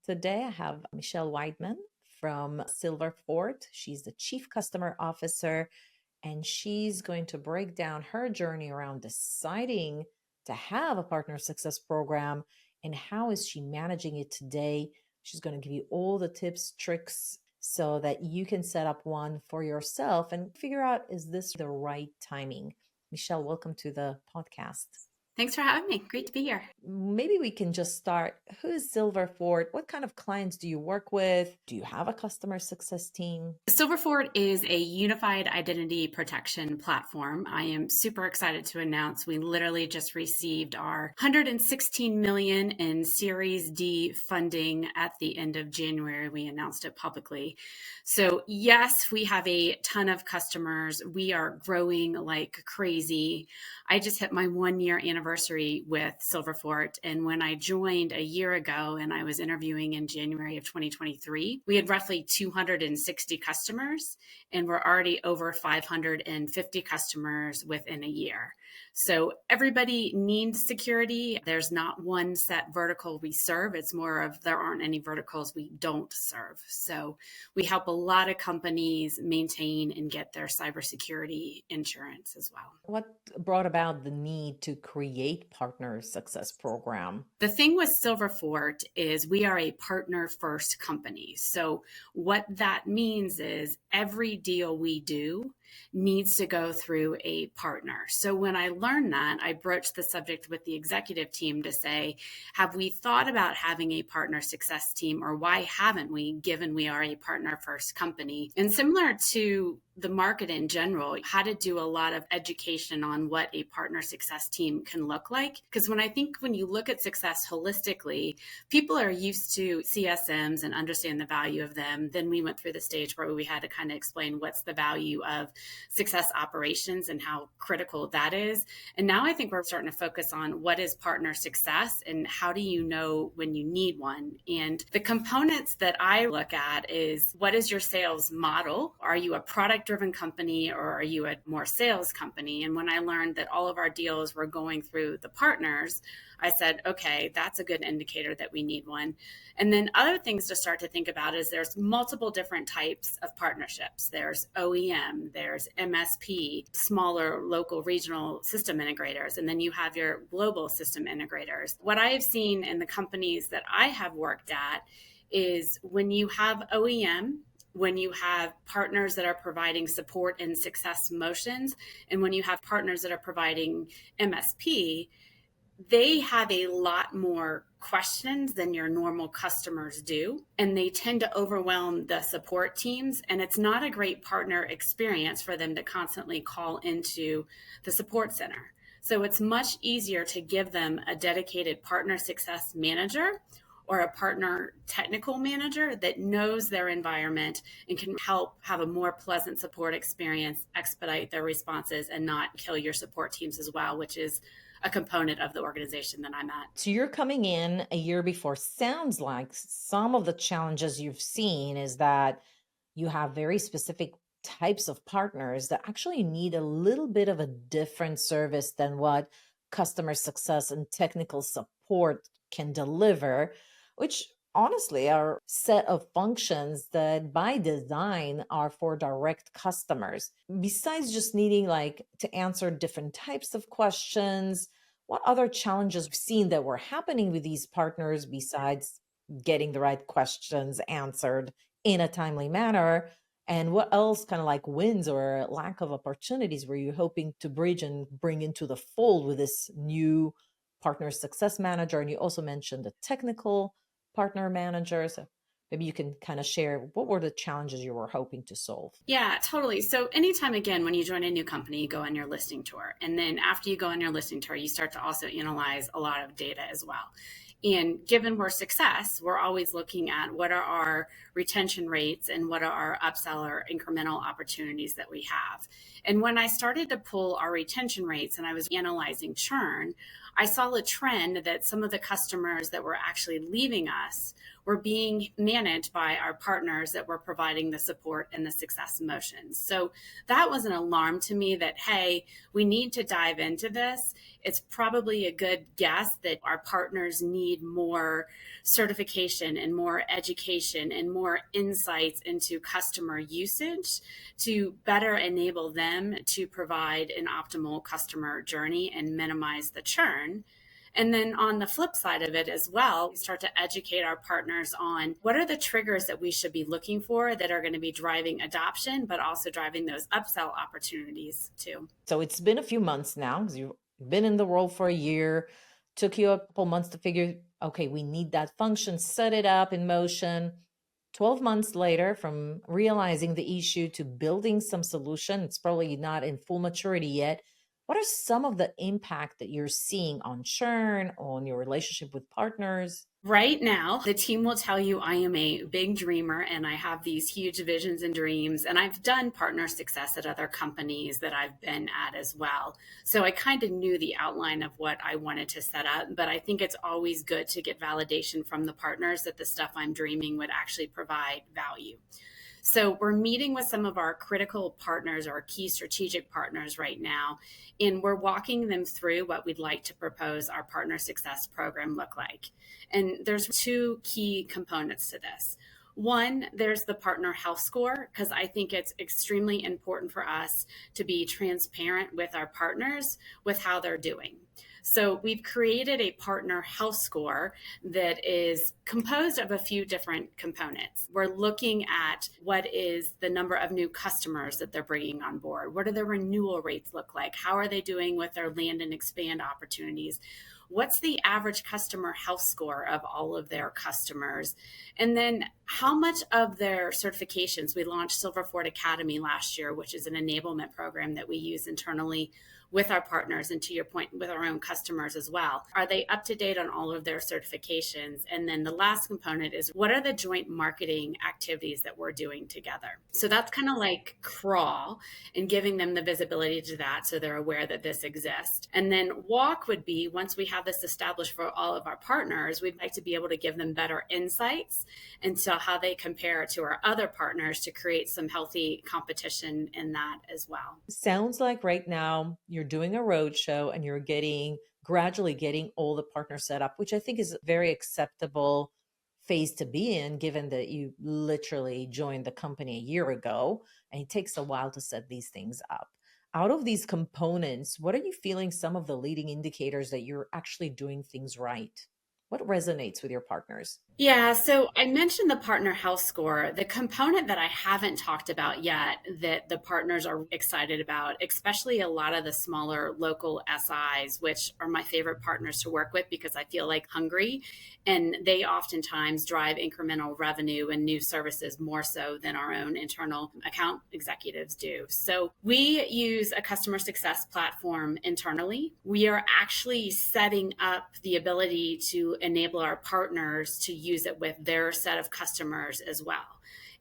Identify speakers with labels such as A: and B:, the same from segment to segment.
A: Today I have Michelle Wideman from Silverfort. She's the Chief Customer Officer, and she's going to break down her journey around deciding to have a partner success program and how is she managing it today. She's going to give you all the tips, tricks, so that you can set up one for yourself and figure out, is this the right timing? Michelle, welcome to the podcast.
B: Thanks for having me. Great to be here.
A: Maybe we can just start. Who is Silverfort? What kind of clients do you work with? Do you have a customer success team?
B: Silverfort is a unified identity protection platform. I am super excited to announce we literally just received our $116 million in Series D funding at the end of January. We announced it publicly. So yes, we have a ton of customers. We are growing like crazy. I just hit my 1-year anniversary with Silverfort. And when I joined a year ago and I was interviewing in January of 2023, we had roughly 260 customers, and we're already over 550 customers within a year. So everybody needs security. There's not one set vertical we serve. It's more of there aren't any verticals we don't serve. So we help a lot of companies maintain and get their cybersecurity insurance as well.
A: What brought about the need to create partner success program?
B: The thing with Silverfort is we are a partner first company. So what that means is every deal we do needs to go through a partner. So when I learned that, I broached the subject with the executive team to say, have we thought about having a partner success team, or why haven't we, given we are a partner first company? And similar to the market in general, how to do a lot of education on what a partner success team can look like. Because when you look at success holistically, people are used to CSMs and understand the value of them. Then we went through the stage where we had to kind of explain what's the value of success operations and how critical that is. And now I think we're starting to focus on what is partner success and how do you know when you need one. And the components that I look at is, what is your sales model? Are you a product driven company or are you a more sales company? And when I learned that all of our deals were going through the partners, I said, okay, that's a good indicator that we need one. And then other things to start to think about is there's multiple different types of partnerships. There's OEM, there's MSP, smaller local regional system integrators, and then you have your global system integrators. What I have seen in the companies that I have worked at is when you have OEM, when you have partners that are providing support and success motions, and when you have partners that are providing MSP, they have a lot more questions than your normal customers do, and they tend to overwhelm the support teams, and it's not a great partner experience for them to constantly call into the support center. So it's much easier to give them a dedicated partner success manager or a partner technical manager that knows their environment and can help have a more pleasant support experience, expedite their responses, and not kill your support teams as well, which is a component of the organization that I'm at.
A: So you're coming in a year before. Sounds like some of the challenges you've seen is that you have very specific types of partners that actually need a little bit of a different service than what customer success and technical support can deliver, which honestly are set of functions that by design are for direct customers. Besides just needing to answer different types of questions, what other challenges we've seen that were happening with these partners besides getting the right questions answered in a timely manner? And what else kind of wins or lack of opportunities were you hoping to bridge and bring into the fold with this new partner success manager? And you also mentioned the technical partner manager. So maybe you can kind of share what were the challenges you were hoping to solve?
B: Yeah, totally. So anytime, again, when you join a new company, you go on your listening tour. And then after you go on your listening tour, you start to also analyze a lot of data as well. And given we're success, we're always looking at what are our retention rates and what are our upsell or incremental opportunities that we have. And when I started to pull our retention rates and I was analyzing churn, I saw a trend that some of the customers that were actually leaving us were being managed by our partners that were providing the support and the success motions. So that was an alarm to me that, hey, we need to dive into this. It's probably a good guess that our partners need more certification and more education and more insights into customer usage to better enable them to provide an optimal customer journey and minimize the churn. And then on the flip side of it as well, we start to educate our partners on what are the triggers that we should be looking for that are going to be driving adoption, but also driving those upsell opportunities too.
A: So it's been a few months now because you've been in the role for a year. Took you a couple months to figure, okay, we need that function, set it up in motion. 12 months later, from realizing the issue to building some solution, it's probably not in full maturity yet. What are some of the impact that you're seeing on churn, on your relationship with partners?
B: Right now, the team will tell you I am a big dreamer and I have these huge visions and dreams. And I've done partner success at other companies that I've been at as well. So I kind of knew the outline of what I wanted to set up. But I think it's always good to get validation from the partners that the stuff I'm dreaming would actually provide value. So we're meeting with some of our critical partners, our key strategic partners right now, and we're walking them through what we'd like to propose our partner success program look like. And there's two key components to this. One, there's the partner health score, because I think it's extremely important for us to be transparent with our partners with how they're doing. So we've created a partner health score that is composed of a few different components. We're looking at what is the number of new customers that they're bringing on board. What do their renewal rates look like? How are they doing with their land and expand opportunities? What's the average customer health score of all of their customers? And then how much of their certifications? We launched Silverfort Academy last year, which is an enablement program that we use internally with our partners, and to your point, with our own customers as well. Are they up to date on all of their certifications? And then the last component is, what are the joint marketing activities that we're doing together? So that's kind of like crawl and giving them the visibility to that so they're aware that this exists. And then walk would be, once we have this established for all of our partners, we'd like to be able to give them better insights into how they compare to our other partners to create some healthy competition in that as well.
A: Sounds like right now you're doing a roadshow and you're gradually getting all the partners set up, which I think is a very acceptable phase to be in, given that you literally joined the company a year ago and it takes a while to set these things up. Out of these components, what are you feeling some of the leading indicators that you're actually doing things right? What resonates with your partners?
B: Yeah, so I mentioned the partner health score. The component that I haven't talked about yet that the partners are excited about, especially a lot of the smaller local SIs, which are my favorite partners to work with because I feel like hungry and they oftentimes drive incremental revenue and new services more so than our own internal account executives do. So we use a customer success platform internally. We are actually setting up the ability to enable our partners to use it with their set of customers as well.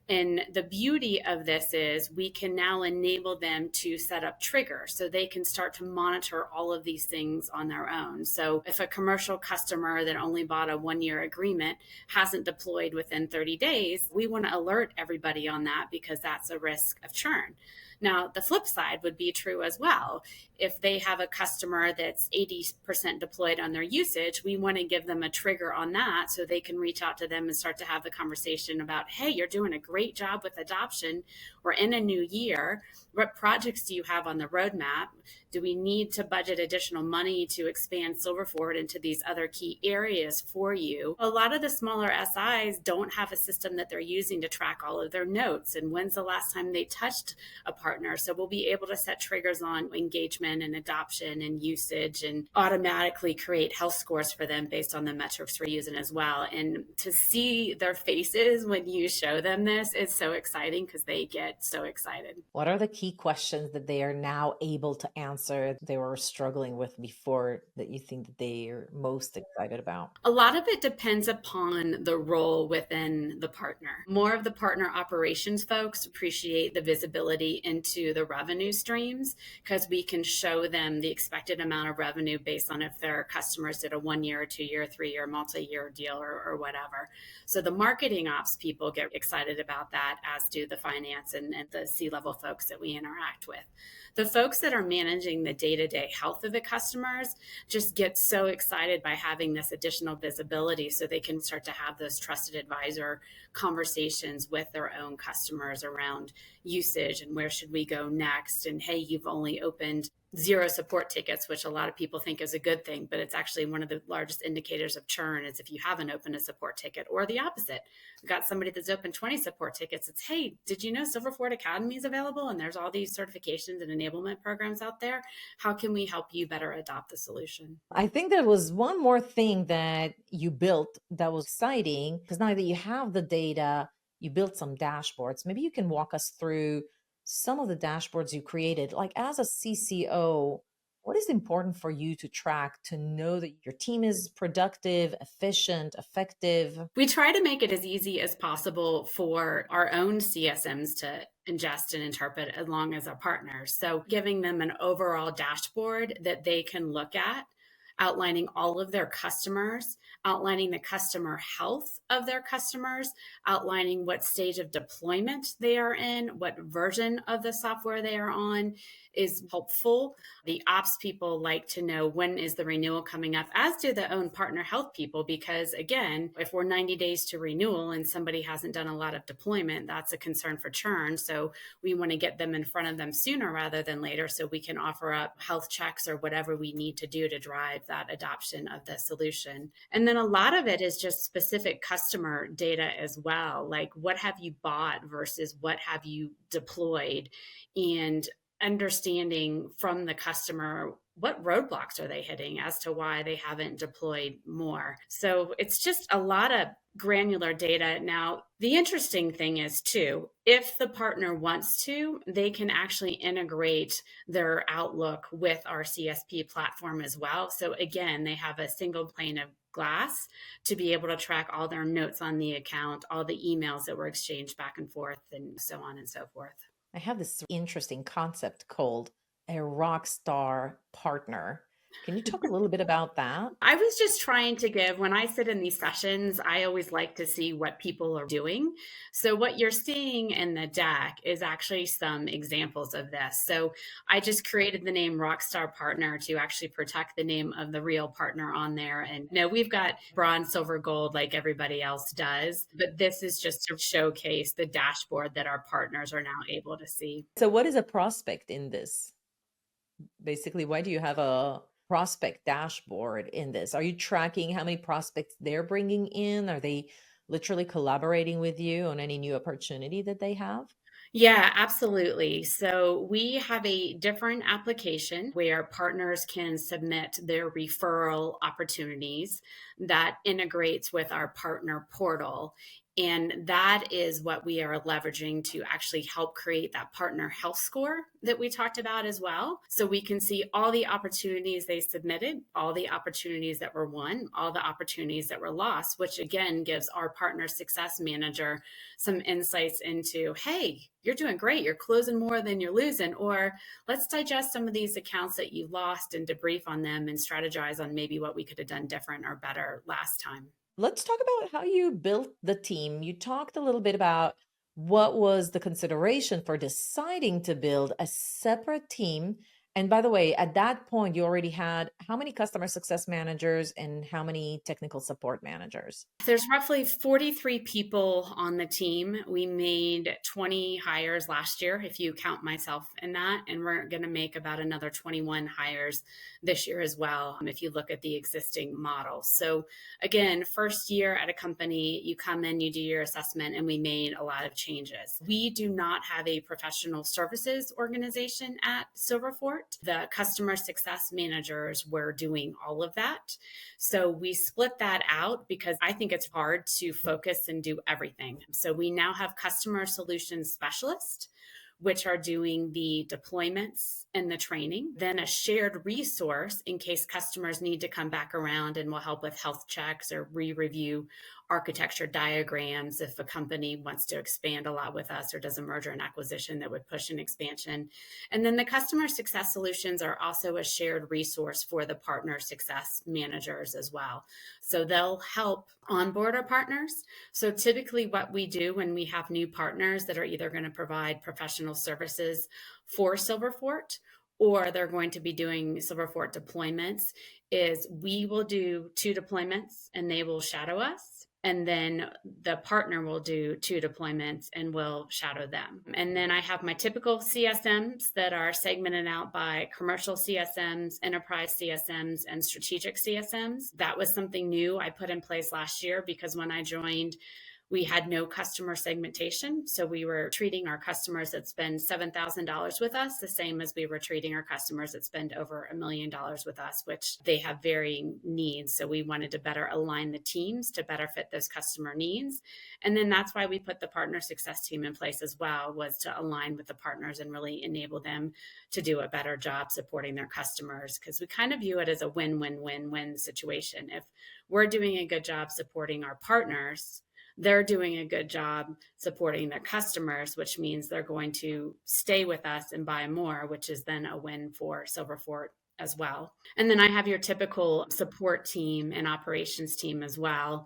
B: And the beauty of this is we can now enable them to set up triggers so they can start to monitor all of these things on their own. So if a commercial customer that only bought a 1-year agreement hasn't deployed within 30 days, we want to alert everybody on that because that's a risk of churn. Now, the flip side would be true as well. If they have a customer that's 80% deployed on their usage, we want to give them a trigger on that so they can reach out to them and start to have the conversation about, hey, you're doing a great job with adoption. We're in a new year. What projects do you have on the roadmap? Do we need to budget additional money to expand Silverfort into these other key areas for you? A lot of the smaller SIs don't have a system that they're using to track all of their notes and when's the last time they touched a partner. So we'll be able to set triggers on engagement and adoption and usage and automatically create health scores for them based on the metrics we're using as well. And to see their faces when you show them this is so exciting because they get so excited.
A: What are the key questions that they are now able to answer they were struggling with before that you think that they are most excited about?
B: A lot of it depends upon the role within the partner. More of the partner operations folks appreciate the visibility into the revenue streams because we can show them the expected amount of revenue based on if their customers did a 1 year, 2 year, 3 year, multi-year deal or whatever. So the marketing ops people get excited about that, as do the finance and the C-level folks that we interact with. The folks that are managing the day-to-day health of the customers just get so excited by having this additional visibility so they can start to have those trusted advisor conversations with their own customers around usage and where should we go next. And hey, you've only opened 0 support tickets, which a lot of people think is a good thing, but it's actually one of the largest indicators of churn is if you haven't opened a support ticket, or the opposite. We've got somebody that's opened 20 support tickets. It's, hey, did you know Silverfort Academy is available? And there's all these certifications and enablement programs out there. How can we help you better adopt the solution?
A: I think there was one more thing that you built that was exciting, because now that you have the data, you built some dashboards. Maybe you can walk us through some of the dashboards you created. Like, as a CCO, what is important for you to track to know that your team is productive, efficient, effective?
B: We try to make it as easy as possible for our own CSMs to ingest and interpret, along as our partners. So giving them an overall dashboard that they can look at, outlining all of their customers, outlining the customer health of their customers, outlining what stage of deployment they are in, what version of the software they are on is helpful. The ops people like to know when is the renewal coming up, as do the own partner health people, because again, if we're 90 days to renewal and somebody hasn't done a lot of deployment, that's a concern for churn. So we want to get them in front of them sooner rather than later so we can offer up health checks or whatever we need to do to drive that adoption of the solution. And then a lot of it is just specific customer data as well, like what have you bought versus what have you deployed, and understanding from the customer what roadblocks are they hitting as to why they haven't deployed more. So it's just a lot of granular data. Now, the interesting thing is too, if the partner wants to, they can actually integrate their Outlook with our CSP platform as well. So again, they have a single pane of glass to be able to track all their notes on the account, all the emails that were exchanged back and forth, and so on and so forth.
A: I have this interesting concept called a rock star partner. Can you talk a little bit about that?
B: I was just trying to give, when I sit in these sessions, I always like to see what people are doing. So what you're seeing in the deck is actually some examples of this. So I just created the name Rockstar Partner to actually protect the name of the real partner on there. And we've got bronze, silver, gold like everybody else does, but this is just to showcase the dashboard that our partners are now able to see.
A: So what is a prospect in this? Basically, why do you have a prospect dashboard in this? Are you tracking how many prospects they're bringing in? Are they literally collaborating with you on any new opportunity that they have?
B: Yeah, absolutely. So we have a different application where partners can submit their referral opportunities that integrates with our partner portal. And that is what we are leveraging to actually help create that partner health score that we talked about as well. So we can see all the opportunities they submitted, all the opportunities that were won, all the opportunities that were lost, which again gives our partner success manager some insights into, hey, you're doing great. You're closing more than you're losing. Or let's digest some of these accounts that you lost and debrief on them and strategize on maybe what we could have done different or better last time.
A: Let's talk about how you built the team. You talked a little bit about what was the consideration for deciding to build a separate team. And by the way, at that point, you already had how many customer success managers and how many technical support managers?
B: There's roughly 43 people on the team. We made 20 hires last year, if you count myself in that. And we're going to make about another 21 hires this year as well, if you look at the existing model. So again, first year at a company, you come in, you do your assessment, and we made a lot of changes. We do not have a professional services organization at Silverfort. The customer success managers were doing all of that. So we split that out because I think it's hard to focus and do everything. So we now have customer solutions specialists, which are doing the deployments and the training, then a shared resource in case customers need to come back around and will help with health checks or re-review architecture diagrams if a company wants to expand a lot with us or does a merger and acquisition that would push an expansion. And then the customer success solutions are also a shared resource for the partner success managers as well. So they'll help onboard our partners. So typically, what we do when we have new partners that are either going to provide professional services for Silverfort or they're going to be doing Silverfort deployments is we will do 2 deployments and they will shadow us. And then the partner will do 2 deployments and will shadow them. And then I have my typical CSMs that are segmented out by commercial CSMs, enterprise CSMs, and strategic CSMs. That was something new I put in place last year because when I joined, we had no customer segmentation. So we were treating our customers that spend $7,000 with us the same as we were treating our customers that spend over $1 million with us, which they have varying needs. So we wanted to better align the teams to better fit those customer needs. And then that's why we put the partner success team in place as well, was to align with the partners and really enable them to do a better job supporting their customers. Because we kind of view it as a win-win-win-win situation. If we're doing a good job supporting our partners, they're doing a good job supporting their customers, which means they're going to stay with us and buy more, which is then a win for Silverfort as well. And then I have your typical support team and operations team as well.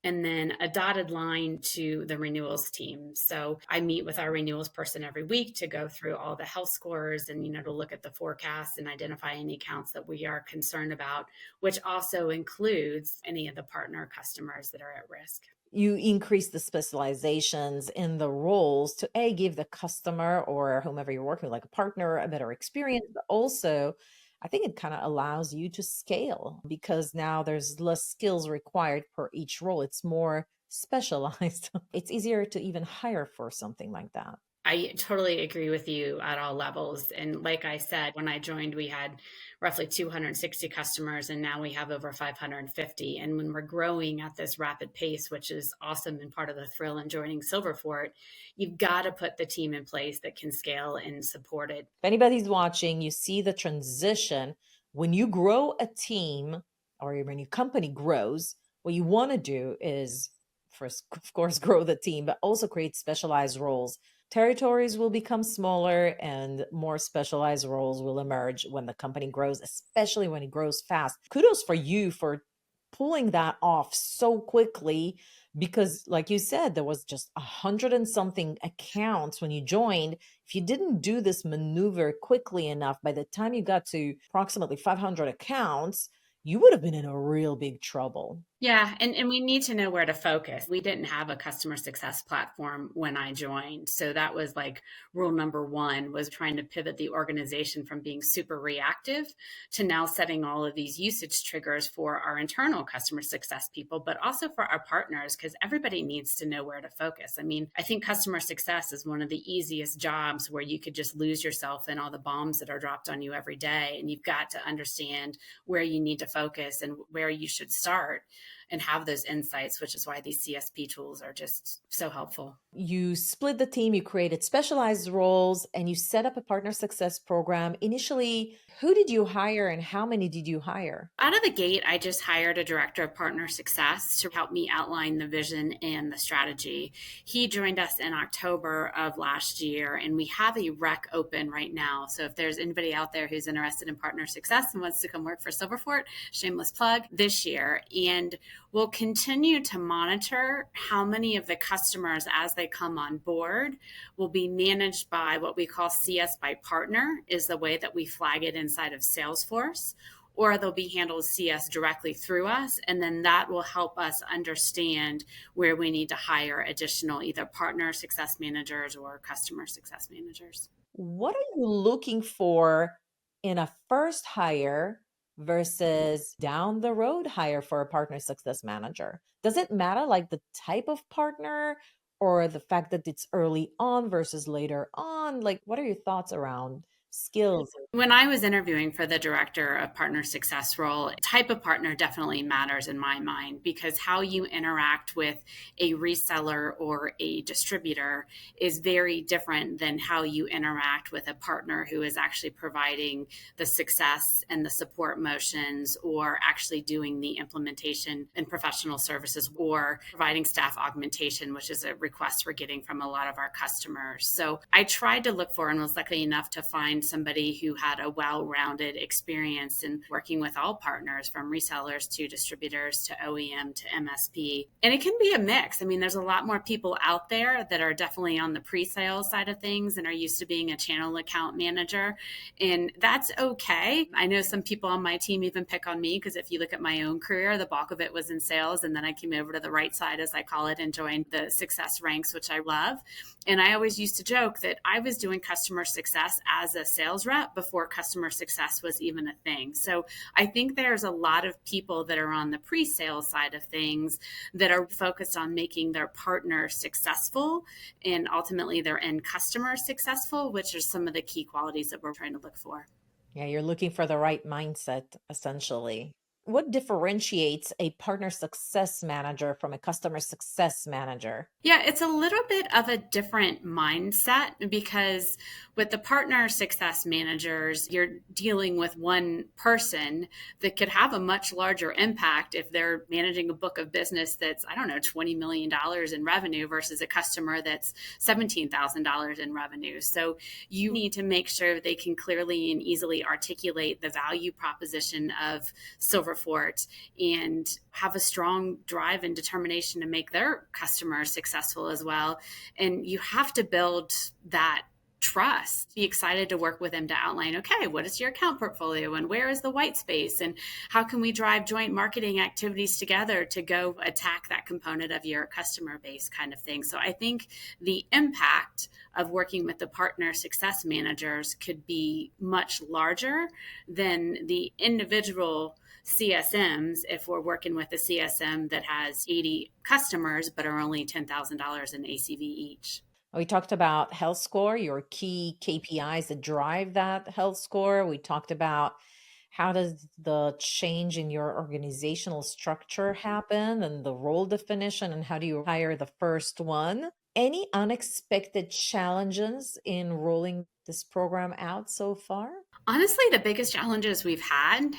B: And then a dotted line to the renewals team. So I meet with our renewals person every week to go through all the health scores and, to look at the forecast and identify any accounts that we are concerned about, which also includes any of the partner customers that are at risk.
A: You increase the specializations in the roles to give the customer or whomever you're working with, like a partner, a better experience, but also I think it kind of allows you to scale because now there's less skills required per each role. It's more specialized. It's easier to even hire for something like that.
B: I totally agree with you at all levels. And like I said, when I joined, we had roughly 260 customers, and now we have over 550. And when we're growing at this rapid pace, which is awesome and part of the thrill in joining Silverfort, you've got to put the team in place that can scale and support it.
A: If anybody's watching, you see the transition. When you grow a team or when your company grows, what you want to do is first, of course, grow the team, but also create specialized roles. Territories will become smaller and more specialized roles will emerge when the company grows, especially when it grows fast. Kudos for you for pulling that off so quickly because, like you said, there was just 100 and something accounts when you joined. If you didn't do this maneuver quickly enough, by the time you got to approximately 500 accounts, you would have been in a real big trouble.
B: Yeah, and we need to know where to focus. We didn't have a customer success platform when I joined. So that was like rule number one, was trying to pivot the organization from being super reactive to now setting all of these usage triggers for our internal customer success people, but also for our partners, because everybody needs to know where to focus. I mean, I think customer success is one of the easiest jobs where you could just lose yourself in all the bombs that are dropped on you every day. And you've got to understand where you need to focus and where you should start and have those insights, which is why these CSP tools are just so helpful.
A: You split the team, you created specialized roles, and you set up a partner success program. Initially, who did you hire and how many did you hire?
B: Out of the gate, I just hired a director of partner success to help me outline the vision and the strategy. He joined us in October of last year, and we have a rec open right now. So if there's anybody out there who's interested in partner success and wants to come work for Silverfort, shameless plug, this year. And we'll continue to monitor how many of the customers as they come on board will be managed by what we call CS by partner, is the way that we flag it inside of Salesforce, or they'll be handled CS directly through us. And then that will help us understand where we need to hire additional either partner success managers or customer success managers.
A: What are you looking for in a first hire versus down the road hire for a partner success manager? Does it matter like the type of partner or the fact that it's early on versus later on? Like, what are your thoughts around skills?
B: When I was interviewing for the director of partner success role, type of partner definitely matters in my mind, because how you interact with a reseller or a distributor is very different than how you interact with a partner who is actually providing the success and the support motions, or actually doing the implementation and professional services, or providing staff augmentation, which is a request we're getting from a lot of our customers. So I tried to look for, and was lucky enough to find somebody who had a well-rounded experience in working with all partners, from resellers to distributors to OEM to MSP. And it can be a mix. I mean, there's a lot more people out there that are definitely on the pre-sales side of things and are used to being a channel account manager. And that's okay. I know some people on my team even pick on me, because if you look at my own career, the bulk of it was in sales. And then I came over to the right side, as I call it, and joined the success ranks, which I love. And I always used to joke that I was doing customer success as a sales rep before customer success was even a thing. So I think there's a lot of people that are on the pre-sale side of things that are focused on making their partner successful and ultimately their end customer successful, which are some of the key qualities that we're trying to look for.
A: Yeah, you're looking for the right mindset, essentially. What differentiates a partner success manager from a customer success manager?
B: Yeah, it's a little bit of a different mindset, because with the partner success managers, you're dealing with one person that could have a much larger impact if they're managing a book of business that's, I don't know, $20 million in revenue versus a customer that's $17,000 in revenue. So you need to make sure they can clearly and easily articulate the value proposition of Silverfort and have a strong drive and determination to make their customers successful as well. And you have to build that trust, be excited to work with them to outline, okay, what is your account portfolio and where is the white space and how can we drive joint marketing activities together to go attack that component of your customer base, kind of thing. So I think the impact of working with the partner success managers could be much larger than the individual CSMs if we're working with a CSM that has 80 customers but are only $10,000 in ACV each.
A: We talked about health score, your key KPIs that drive that health score. We talked about how does the change in your organizational structure happen and the role definition, and how do you hire the first one? Any unexpected challenges in rolling this program out so far?
B: Honestly, the biggest challenges we've had,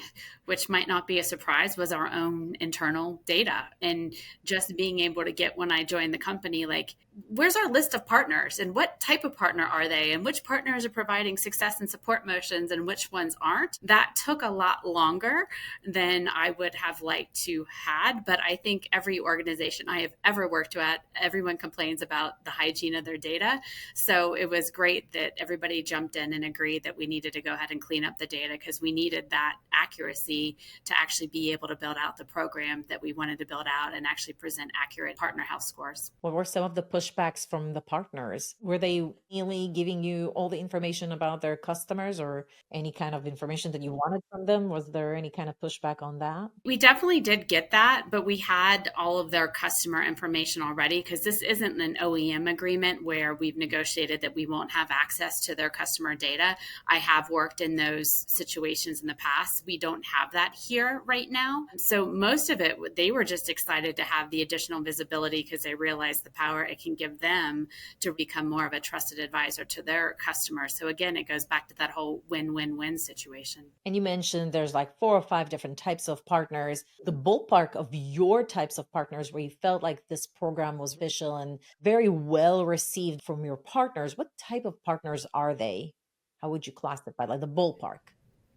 B: which might not be a surprise, was our own internal data, and just being able to get, when I joined the company, like, where's our list of partners and what type of partner are they and which partners are providing success and support motions and which ones aren't. That took a lot longer than I would have liked to had, but I think every organization I have ever worked at, everyone complains about the hygiene of their data. So it was great that everybody jumped in and agreed that we needed to go ahead and clean up the data, because we needed that accuracy to actually be able to build out the program that we wanted to build out and actually present accurate partner health scores.
A: What were some of the pushbacks from the partners? Were they really giving you all the information about their customers, or any kind of information that you wanted from them? Was there any kind of pushback on that?
B: We definitely did get that, but we had all of their customer information already, because this isn't an OEM agreement where we've negotiated that we won't have access to their customer data. I have worked in those situations in the past. We don't have that here right now. So most of it, they were just excited to have the additional visibility, because they realized the power it can give them to become more of a trusted advisor to their customers. So again, it goes back to that whole win-win-win situation.
A: And you mentioned there's like 4 or 5 different types of partners. The ballpark of your types of partners where you felt like this program was official and very well received from your partners, what type of partners are they? How would you classify, like the ballpark?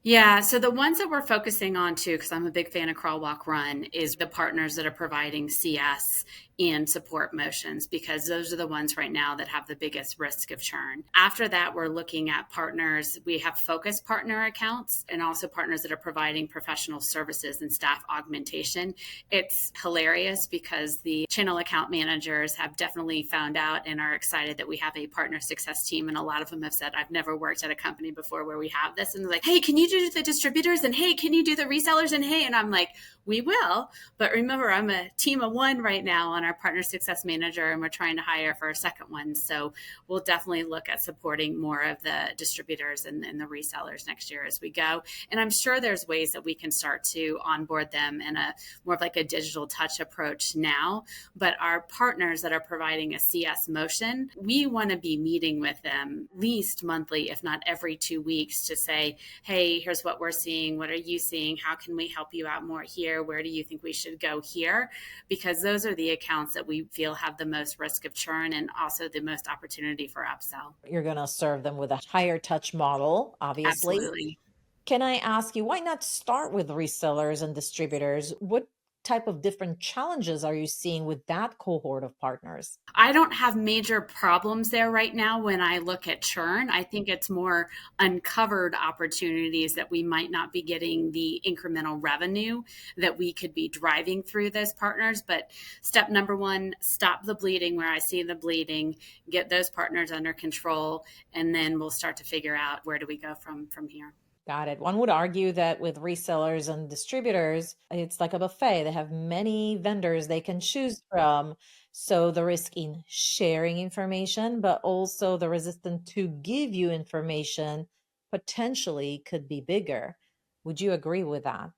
B: Yeah, so the ones that we're focusing on too, because I'm a big fan of Crawl, Walk, Run, is the partners that are providing CS and support motions, because those are the ones right now that have the biggest risk of churn. After that, we're looking at partners. We have focus partner accounts and also partners that are providing professional services and staff augmentation. It's hilarious because the channel account managers have definitely found out and are excited that we have a partner success team. And a lot of them have said, I've never worked at a company before where we have this. And they're like, hey, can you do the distributors? And hey, can you do the resellers? And hey, and I'm like, we will. But remember, I'm a team of one right now on our partner success manager, and we're trying to hire for a second one. So we'll definitely look at supporting more of the distributors and the resellers next year as we go. And I'm sure there's ways that we can start to onboard them in a more of like a digital touch approach now. But our partners that are providing a CS motion, we want to be meeting with them at least monthly, if not every 2 weeks, to say, hey, here's what we're seeing. What are you seeing? How can we help you out more here? Where do you think we should go here? Because those are the accounts that we feel have the most risk of churn and also the most opportunity for upsell.
A: You're going to serve them with a higher touch model, obviously.
B: Absolutely.
A: Can I ask you, why not start with resellers and distributors? What type of different challenges are you seeing with that cohort of partners?
B: I don't have major problems there right now when I look at churn. I think it's more uncovered opportunities that we might not be getting the incremental revenue that we could be driving through those partners. But step number one, stop the bleeding where I see the bleeding, get those partners under control, and then we'll start to figure out where do we go from here.
A: Got it. One would argue that with resellers and distributors, it's like a buffet. They have many vendors they can choose from. So the risk in sharing information, but also the resistance to give you information potentially could be bigger. Would you agree with that?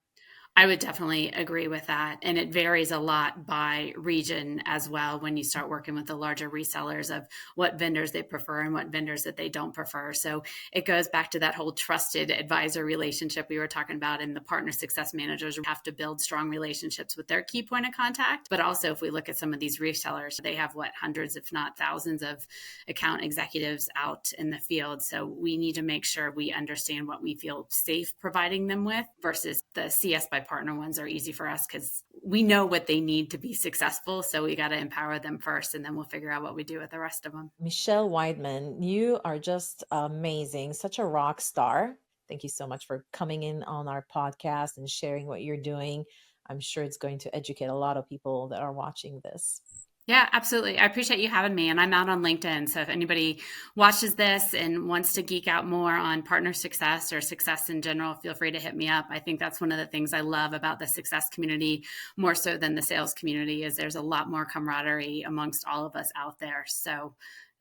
B: I would definitely agree with that. And it varies a lot by region as well when you start working with the larger resellers of what vendors they prefer and what vendors that they don't prefer. So it goes back to that whole trusted advisor relationship we were talking about. And the partner success managers have to build strong relationships with their key point of contact. But also, if we look at some of these resellers, they have hundreds, if not thousands of account executives out in the field. So we need to make sure we understand what we feel safe providing them with versus the CS by partner ones are easy for us because we know what they need to be successful. So we got to empower them first, and then we'll figure out what we do with the rest of them.
A: Michelle Wideman, you are just amazing, such a rock star. Thank you so much for coming in on our podcast and sharing what you're doing. I'm sure it's going to educate a lot of people that are watching this.
B: Yeah, absolutely. I appreciate you having me. And I'm out on LinkedIn. So if anybody watches this and wants to geek out more on partner success or success in general, feel free to hit me up. I think that's one of the things I love about the success community more so than the sales community is there's a lot more camaraderie amongst all of us out there. So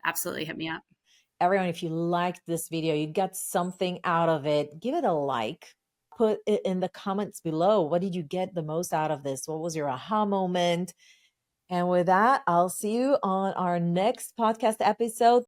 B: absolutely hit me up.
A: Everyone, if you liked this video, you got something out of it, give it a like. Put it in the comments below. What did you get the most out of this? What was your aha moment? And with that, I'll see you on our next podcast episode.